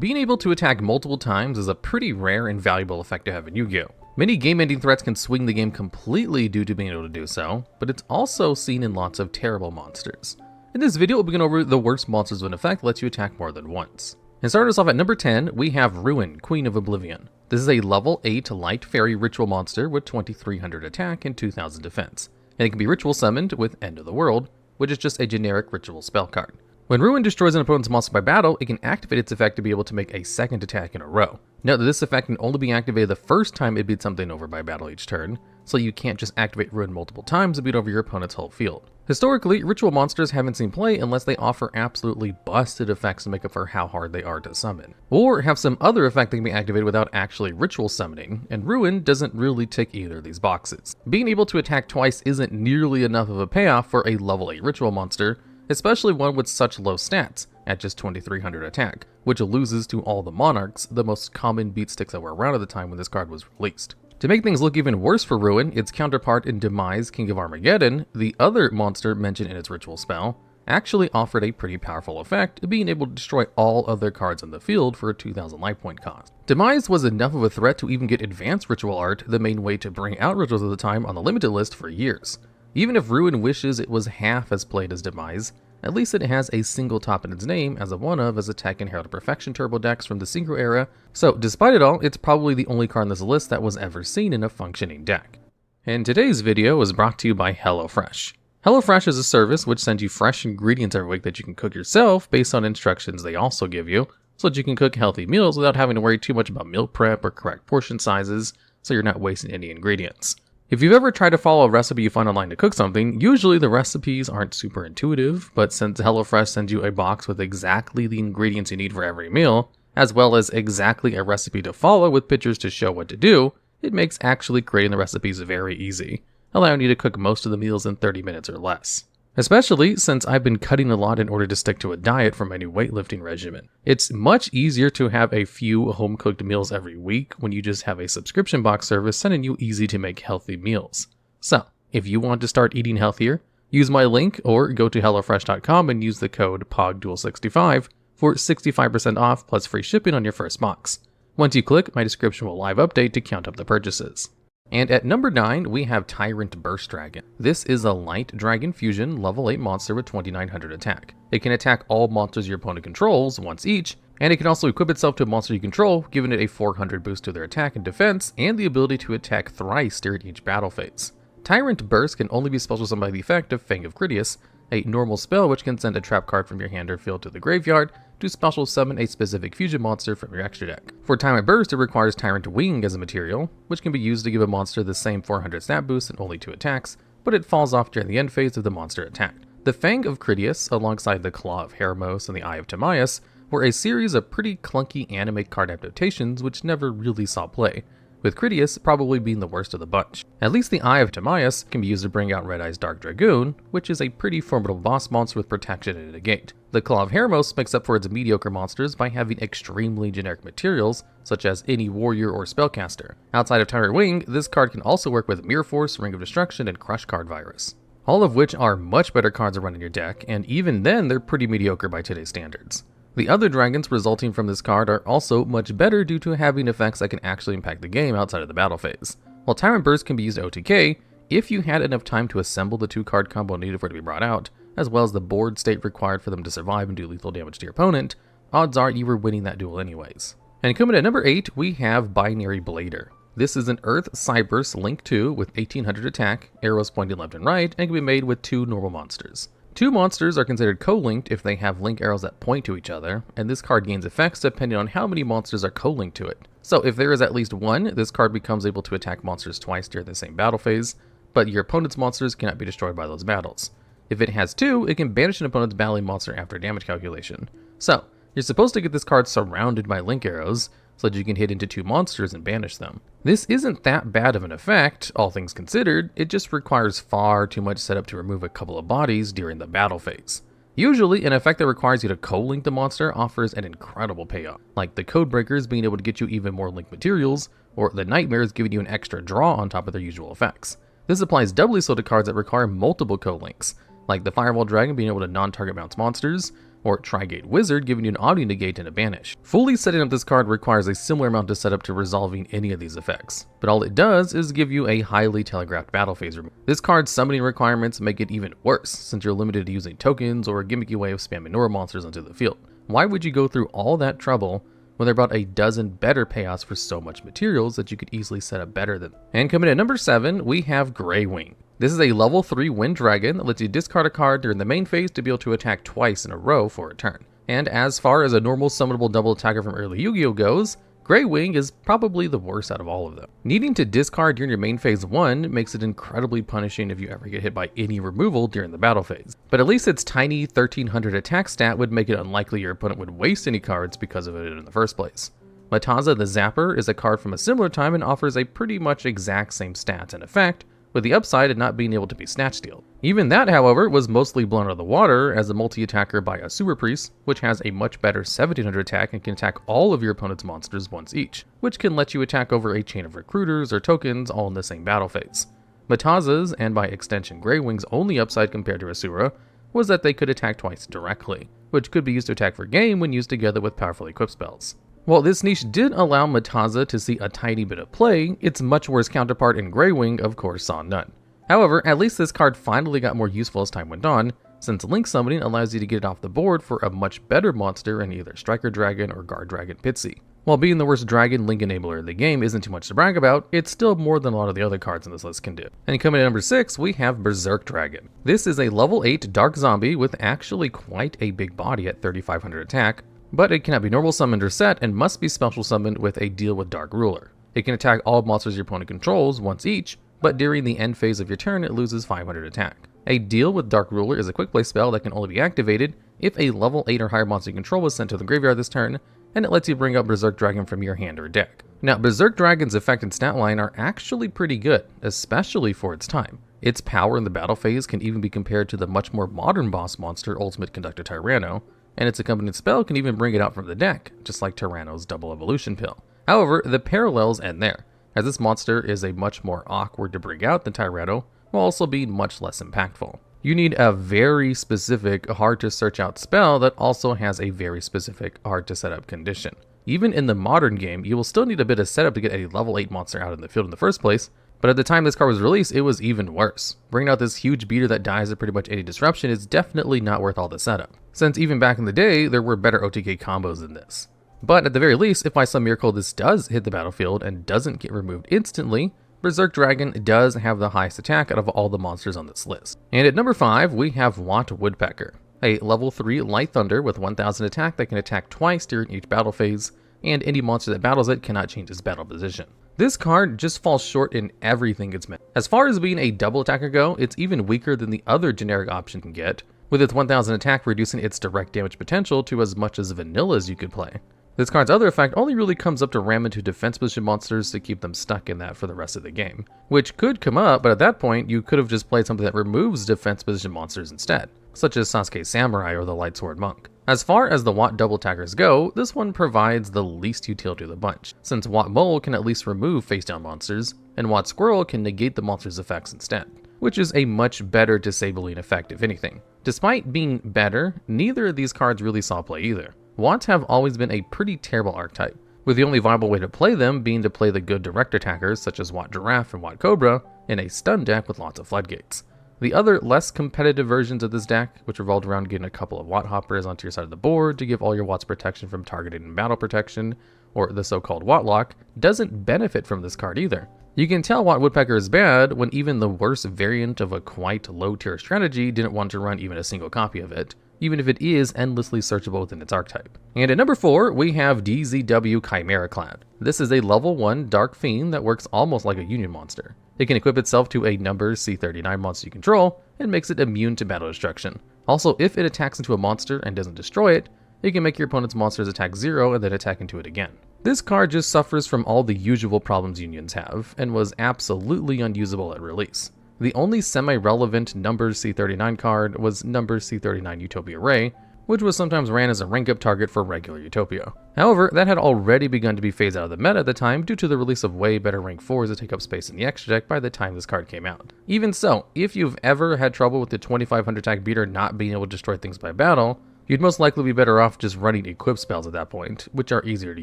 Being able to attack multiple times is a pretty rare and valuable effect to have in Yu-Gi-Oh! Many game-ending threats can swing the game completely due to being able to do so, but it's also seen in lots of terrible monsters. In this video, we'll be going over the worst monsters with an effect that lets you attack more than once. And starting us off at number 10, we have Ruin, Queen of Oblivion. This is a level 8 light fairy ritual monster with 2300 attack and 2000 defense, and it can be ritual summoned with End of the World, which is just a generic ritual spell card. When Ruin destroys an opponent's monster by battle, it can activate its effect to be able to make a second attack in a row. Note that this effect can only be activated the first time it beats something over by battle each turn, so you can't just activate Ruin multiple times to beat over your opponent's whole field. Historically, ritual monsters haven't seen play unless they offer absolutely busted effects to make up for how hard they are to summon, or have some other effect that can be activated without actually ritual summoning, and Ruin doesn't really tick either of these boxes. Being able to attack twice isn't nearly enough of a payoff for a level 8 ritual monster, especially one with such low stats, at just 2300 attack, which loses to all the Monarchs, the most common beat sticks that were around at the time when this card was released. To make things look even worse for Ruin, its counterpart in Demise, King of Armageddon, the other monster mentioned in its ritual spell, actually offered a pretty powerful effect, being able to destroy all other cards on the field for a 2000 life point cost. Demise was enough of a threat to even get advanced ritual art, the main way to bring out rituals at the time, on the limited list for years. Even if Ruin wishes it was half as played as Demise, at least it has a single top in its name as a one-of as Attack and Herald Perfection turbo decks from the Synchro era, so despite it all, it's probably the only card on this list that was ever seen in a functioning deck. And today's video is brought to you by HelloFresh. HelloFresh is a service which sends you fresh ingredients every week that you can cook yourself based on instructions they also give you, so that you can cook healthy meals without having to worry too much about meal prep or correct portion sizes, so you're not wasting any ingredients. If you've ever tried to follow a recipe you find online to cook something, usually the recipes aren't super intuitive, but since HelloFresh sends you a box with exactly the ingredients you need for every meal, as well as exactly a recipe to follow with pictures to show what to do, it makes actually creating the recipes very easy, allowing you to cook most of the meals in 30 minutes or less. Especially since I've been cutting a lot in order to stick to a diet for my new weightlifting regimen. It's much easier to have a few home-cooked meals every week when you just have a subscription box service sending you easy-to-make healthy meals. So, if you want to start eating healthier, use my link or go to HelloFresh.com and use the code POGDuel65 for 65% off plus free shipping on your first box. Once you click, my description will live update to count up the purchases. And at number 9, we have Tyrant Berserk Dragon. This is a light dragon fusion level 8 monster with 2900 attack. It can attack all monsters your opponent controls once each, and it can also equip itself to a monster you control, giving it a 400 boost to their attack and defense, and the ability to attack thrice during each battle phase. Tyrant Burst can only be special summoned by the effect of Fang of Critias, a normal spell which can send a trap card from your hand or field to the graveyard to special summon a specific fusion monster from your extra deck. For Tyrant Burst, it requires Tyrant Wing as a material, which can be used to give a monster the same 400 stat boost and only 2 attacks, but it falls off during the end phase of the monster attacked. The Fang of Critias, alongside the Claw of Hermos and the Eye of Timaeus, were a series of pretty clunky anime card adaptations which never really saw play, with Critias probably being the worst of the bunch. At least the Eye of Timaeus can be used to bring out Red Eye's Dark Dragoon, which is a pretty formidable boss monster with protection and a negate. The Claw of Hermos makes up for its mediocre monsters by having extremely generic materials, such as any warrior or spellcaster. Outside of Tyrant Wing, this card can also work with Mirror Force, Ring of Destruction, and Crush Card Virus. All of which are much better cards to run in your deck, and even then they're pretty mediocre by today's standards. The other dragons resulting from this card are also much better due to having effects that can actually impact the game outside of the battle phase. While Tyrant Burst can be used OTK, if you had enough time to assemble the 2-card combo needed for it to be brought out, as well as the board state required for them to survive and do lethal damage to your opponent, odds are you were winning that duel anyways. And coming at number 8, we have Binary Blader. This is an Earth Cyberse Link 2 with 1800 attack, arrows pointing left and right, and can be made with 2 normal monsters. 2 monsters are considered co-linked if they have link arrows that point to each other, and this card gains effects depending on how many monsters are co-linked to it. So if there is at least 1, this card becomes able to attack monsters twice during the same battle phase, but your opponent's monsters cannot be destroyed by those battles. If it has 2, it can banish an opponent's battling monster after damage calculation. So, you're supposed to get this card surrounded by link arrows, so that you can hit into 2 monsters and banish them. This isn't that bad of an effect, all things considered, it just requires far too much setup to remove a couple of bodies during the battle phase. Usually, an effect that requires you to co-link the monster offers an incredible payoff, like the Codebreakers being able to get you even more link materials, or the Nightmares giving you an extra draw on top of their usual effects. This applies doubly so to cards that require multiple co-links, like the Firewall Dragon being able to non-target bounce monsters, or Tri-Gate Wizard giving you an auto-negate and a banish. Fully setting up this card requires a similar amount to set up to resolving any of these effects, but all it does is give you a highly telegraphed battle phase removal. This card's summoning requirements make it even worse, since you're limited to using tokens or a gimmicky way of spamming normal monsters onto the field. Why would you go through all that trouble when there are about a dozen better payouts for so much materials that you could easily set up better than? And coming in at number 7, we have Grey Wing. This is a level 3 Wind Dragon that lets you discard a card during the main phase to be able to attack twice in a row for a turn. And as far as a normal summonable double attacker from early Yu-Gi-Oh goes, Grey Wing is probably the worst out of all of them. Needing to discard during your main phase 1 makes it incredibly punishing if you ever get hit by any removal during the battle phase. But at least its tiny 1300 attack stat would make it unlikely your opponent would waste any cards because of it in the first place. Mataza the Zapper is a card from a similar time and offers a pretty much exact same stats and effect, with the upside of not being able to be snatch stealed. Even that, however, was mostly blown out of the water as a multi-attacker by a Sewer Priest, which has a much better 1700 attack and can attack all of your opponent's monsters once each, which can let you attack over a chain of recruiters or tokens all in the same battle phase. Mataza's, and by extension Grey Wing's only upside compared to Asura, was that they could attack twice directly, which could be used to attack for game when used together with powerfully equipped spells. While this niche did allow Mataza to see a tiny bit of play, its much worse counterpart in Grey Wing of course saw none. However, at least this card finally got more useful as time went on, since Link Summoning allows you to get it off the board for a much better monster in either Striker Dragon or Guard Dragon Pitsy. While being the worst Dragon Link enabler of the game isn't too much to brag about, it's still more than a lot of the other cards in this list can do. And coming in at number 6, we have Berserk Dragon. This is a level 8 Dark Zombie with actually quite a big body at 3500 attack, but it cannot be normal summoned or set and must be special summoned with a deal with Dark Ruler. It can attack all monsters your opponent controls once each, but during the end phase of your turn it loses 500 attack. A deal with Dark Ruler is a quick play spell that can only be activated if a level 8 or higher monster you control was sent to the graveyard this turn, and it lets you bring up Berserk Dragon from your hand or deck. Now, Berserk Dragon's effect and stat line are actually pretty good, especially for its time. Its power in the battle phase can even be compared to the much more modern boss monster Ultimate Conductor Tyranno, and its accompanying spell can even bring it out from the deck, just like Tyranno's Double Evolution Pill. However, the parallels end there, as this monster is a much more awkward to bring out than Tyranno, while also being much less impactful. You need a very specific, hard to search out spell that also has a very specific, hard to set up condition. Even in the modern game, you will still need a bit of setup to get a level 8 monster out in the field in the first place, but at the time this card was released, it was even worse. Bringing out this huge beater that dies at pretty much any disruption is definitely not worth all the setup, since even back in the day, there were better OTK combos than this. But at the very least, if by some miracle this does hit the battlefield and doesn't get removed instantly, Berserk Dragon does have the highest attack out of all the monsters on this list. And at number 5, we have Wattwoodpecker, a level 3 Light Thunder with 1000 attack that can attack twice during each battle phase, and any monster that battles it cannot change its battle position. This card just falls short in everything it's meant. As far as being a double attacker go, it's even weaker than the other generic option can get, with its 1000 attack reducing its direct damage potential to as much as vanilla as you could play. This card's other effect only really comes up to ram into defense position monsters to keep them stuck in that for the rest of the game, which could come up, but at that point you could have just played something that removes defense position monsters instead, such as Sasuke Samurai or the Lightsword Monk. As far as the Watt double attackers go, this one provides the least utility of the bunch, since Watt Mole can at least remove face down monsters, and Watt Squirrel can negate the monster's effects instead, which is a much better disabling effect if anything. Despite being better, neither of these cards really saw play either. Watts have always been a pretty terrible archetype, with the only viable way to play them being to play the good direct attackers such as Watt Giraffe and Watt Cobra in a stun deck with lots of floodgates. The other less competitive versions of this deck, which revolved around getting a couple of Watt Hoppers onto your side of the board to give all your Watts protection from targeted and battle protection, or the so-called Watt Lock, doesn't benefit from this card either. You can tell Wattwoodpecker is bad when even the worst variant of a quite low tier strategy didn't want to run even a single copy of it, even if it is endlessly searchable within its archetype. And at number 4, we have DZW Chimera Clad. This is a level 1 Dark Fiend that works almost like a Union monster. It can equip itself to a number C39 monster you control, and makes it immune to battle destruction. Also, if it attacks into a monster and doesn't destroy it, it can make your opponent's monsters attack 0 and then attack into it again. This card just suffers from all the usual problems Unions have, and was absolutely unusable at release. The only semi-relevant number C39 card was number C39 Utopia Ray, which was sometimes ran as a rank-up target for regular Utopia. However, that had already begun to be phased out of the meta at the time due to the release of way better rank 4s that take up space in the extra deck by the time this card came out. Even so, if you've ever had trouble with the 2500 attack beater not being able to destroy things by battle, You'd most likely be better off just running equip spells at that point, which are easier to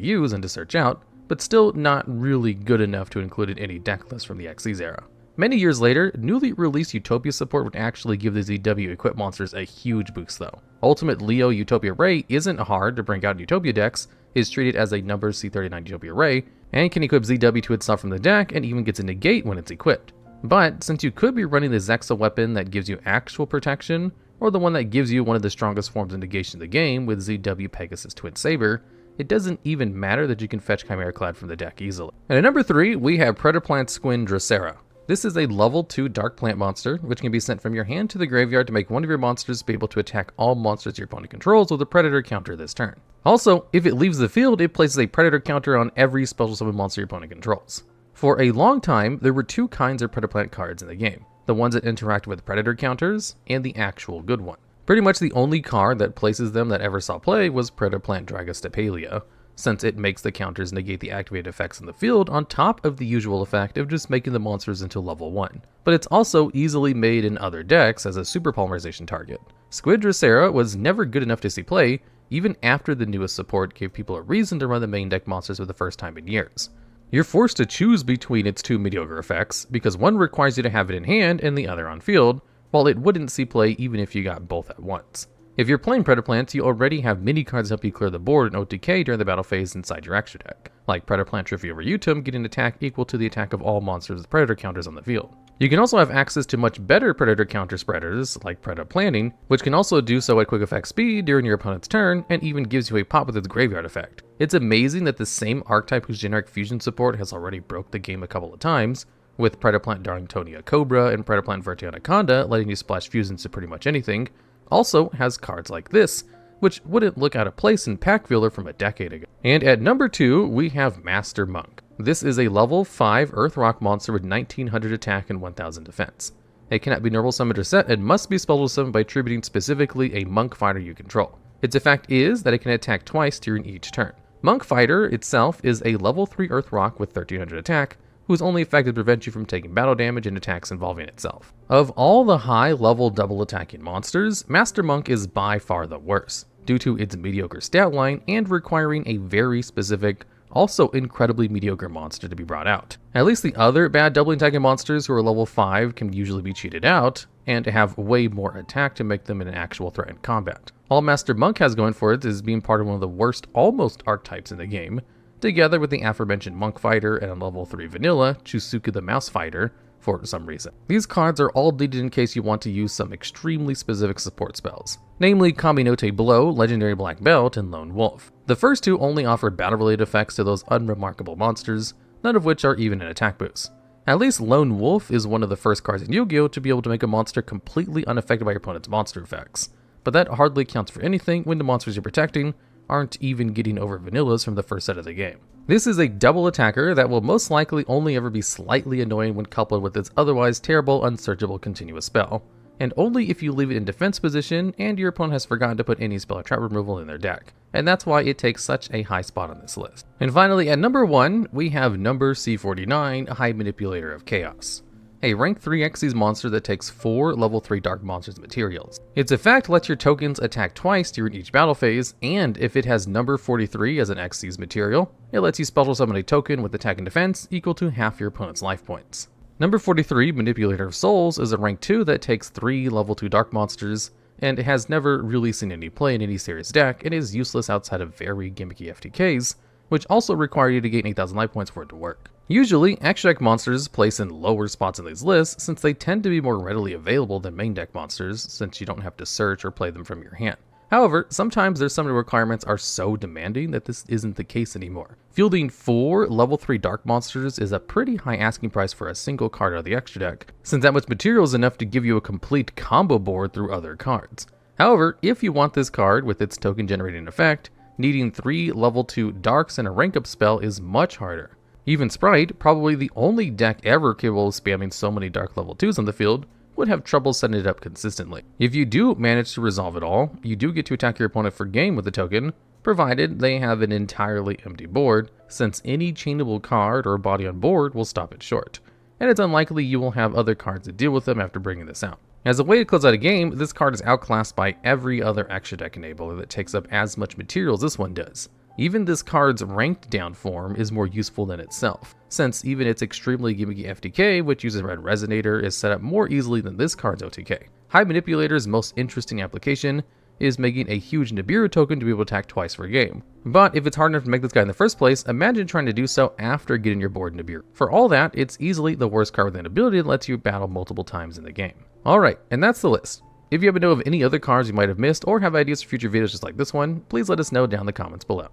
use and to search out, but still not really good enough to include in any deck list from the Xyz era. Many years later, newly released Utopia support would actually give the ZW equip monsters a huge boost though. Ultimate Leo Utopia Ray isn't hard to bring out in Utopia decks, is treated as a number C39 Utopia Ray, and can equip ZW to itself from the deck and even gets a negate when it's equipped. But since you could be running the Zexa weapon that gives you actual protection, or the one that gives you one of the strongest forms of negation in the game with ZW Pegasus Twin Saber, it doesn't even matter that you can fetch Chimera Clad from the deck easily. And at number 3, we have Predaplant Squid Drosera. This is a level 2 dark plant monster, which can be sent from your hand to the graveyard to make one of your monsters be able to attack all monsters your opponent controls with a predator counter this turn. Also, if it leaves the field, it places a predator counter on every special summon monster your opponent controls. For a long time, there were two kinds of Predaplant cards in the game. The ones that interact with predator counters, and the actual good one. Pretty much the only card that places them that ever saw play was Predaplant Dragostapalia, since it makes the counters negate the activated effects in the field on top of the usual effect of just making the monsters into level 1. But it's also easily made in other decks as a super polymerization target. Squid Drosera was never good enough to see play, even after the newest support gave people a reason to run the main deck monsters for the first time in years. You're forced to choose between its two mediocre effects, because one requires you to have it in hand and the other on field, while it wouldn't see play even if you got both at once. If you're playing Predaplants, you already have mini cards to help you clear the board in OTK during the battle phase inside your extra deck, like Predaplant Trivial Reutum getting an attack equal to the attack of all monsters with predator counters on the field. You can also have access to much better predator counter spreaders, like Predaplanting, which can also do so at quick effect speed during your opponent's turn, and even gives you a pop with its graveyard effect. It's amazing that the same archetype whose generic fusion support has already broke the game a couple of times, with Predaplant Darlingtonia Cobra and Predaplant Vertianaconda letting you splash fusions to pretty much anything, also has cards like this, which wouldn't look out of place in Pack Filler from a decade ago. And at number 2, we have Master Monk. This is a level 5 Earth Rock monster with 1900 attack and 1000 defense. It cannot be normal summoned or set and must be spelled summoned by attributing specifically a Monk Fighter you control. Its effect is that it can attack twice during each turn. Monk Fighter itself is a level 3 Earth Rock with 1300 attack, whose only effect is to prevent you from taking battle damage and attacks involving itself. Of all the high-level double attacking monsters, Master Monk is by far the worst, due to its mediocre stat line and requiring a very specific, also incredibly mediocre monster to be brought out. At least the other bad double attacking monsters who are level 5 can usually be cheated out, and have way more attack to make them an actual threat in combat. All Master Monk has going for it is being part of one of the worst almost archetypes in the game, together with the aforementioned Monk Fighter and a level 3 vanilla Chusuku the Mouse Fighter for some reason. These cards are all needed in case you want to use some extremely specific support spells, namely Kaminote Blow, Legendary Black Belt, and Lone Wolf. The first two only offer battle-related effects to those unremarkable monsters, none of which are even an attack boost. At least Lone Wolf is one of the first cards in Yu-Gi-Oh! To be able to make a monster completely unaffected by your opponent's monster effects, but that hardly counts for anything when the monsters you're protecting aren't even getting over vanillas from the first set of the game. This is a double attacker that will most likely only ever be slightly annoying when coupled with its otherwise terrible unsearchable continuous spell, and only if you leave it in defense position and your opponent has forgotten to put any spell or trap removal in their deck, and that's why it takes such a high spot on this list. And finally, at number 1, we have number C49, High Manipulator of Chaos. A rank 3 Xyz monster that takes 4 level 3 Dark Monsters materials. Its effect lets your tokens attack twice during each battle phase, and if it has number 43 as an Xyz material, it lets you special summon a token with attack and defense equal to half your opponent's life points. Number 43, Manipulator of Souls, is a rank 2 that takes 3 level 2 Dark Monsters, and has never really seen any play in any serious deck, and is useless outside of very gimmicky FTKs, which also require you to gain 8,000 life points for it to work. Usually, extra deck monsters place in lower spots in these lists since they tend to be more readily available than main deck monsters since you don't have to search or play them from your hand. However, sometimes their summoning requirements are so demanding that this isn't the case anymore. Fielding 4 level 3 Dark Monsters is a pretty high asking price for a single card out of the extra deck, since that much material is enough to give you a complete combo board through other cards. However, if you want this card with its token generating effect, needing 3 level 2 Darks and a rank up spell is much harder. Even Sprite, probably the only deck ever capable of spamming so many Dark level 2s on the field, would have trouble setting it up consistently. If you do manage to resolve it all, you do get to attack your opponent for game with the token, provided they have an entirely empty board, since any chainable card or body on board will stop it short, and it's unlikely you will have other cards to deal with them after bringing this out. As a way to close out a game, this card is outclassed by every other extra deck enabler that takes up as much material as this one does. Even this card's ranked down form is more useful than itself, since even its extremely gimmicky FTK, which uses Red Resonator, is set up more easily than this card's OTK. High Manipulator's most interesting application is making a huge Nibiru token to be able to attack twice per game. But if it's hard enough to make this guy in the first place, imagine trying to do so after getting your board Nibiru. For all that, it's easily the worst card with an ability that lets you battle multiple times in the game. Alright, and that's the list. If you happen to know of any other cards you might have missed or have ideas for future videos just like this one, please let us know down in the comments below.